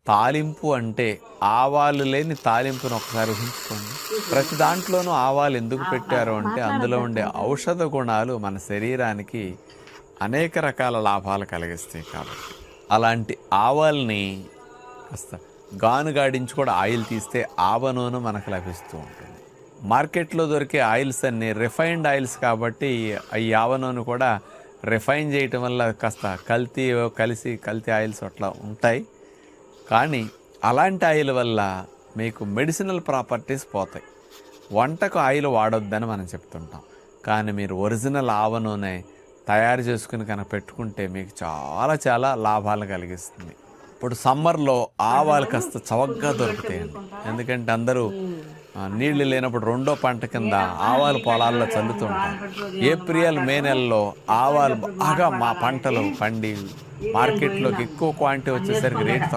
తాలింపు అంటే ఆవాలు లేని తాలింపును ఒకసారి ఊహించుకోండి. ప్రతి దాంట్లోనూ ఆవాలు ఎందుకు పెట్టారు అంటే అందులో ఉండే ఔషధ గుణాలు మన శరీరానికి అనేక రకాల లాభాలు కలిగిస్తాయి కాబట్టి. అలాంటి ఆవాల్ని కాస్త గానుగాడించి కూడా ఆయిల్ తీస్తే ఆవ నూనె మనకు లభిస్తూ ఉంటుంది. మార్కెట్లో దొరికే ఆయిల్స్ అన్నీ రిఫైన్డ్ ఆయిల్స్ కాబట్టి ఈ ఆవ నూనె కూడా రిఫైన్ చేయటం వల్ల కాస్త కల్తీ ఆయిల్స్ అట్లా ఉంటాయి. కానీ అలాంటి ఆయిల్ వల్ల మీకు మెడిసినల్ ప్రాపర్టీస్ పోతాయి. వంటకు ఆయిల్ వాడొద్దని మనం చెప్తుంటాం. కానీ మీరు ఒరిజినల్ ఆవ నూనె తయారు చేసుకుని కనుక పెట్టుకుంటే మీకు చాలా చాలా లాభాలు కలిగిస్తుంది. ఇప్పుడు సమ్మర్లో ఆవాలు కాస్త చవకగా దొరుకుతాయండి. ఎందుకంటే అందరూ నీళ్లు లేనప్పుడు రెండో పంట కింద ఆవాలు పొలాల్లో చల్లుతుంటారు. ఏప్రిల్ మే నెలలో ఆవాలు బాగా మా పంటలు పండి మార్కెట్లోకి ఎక్కువ క్వాంటిటీ వచ్చేసరికి రేటు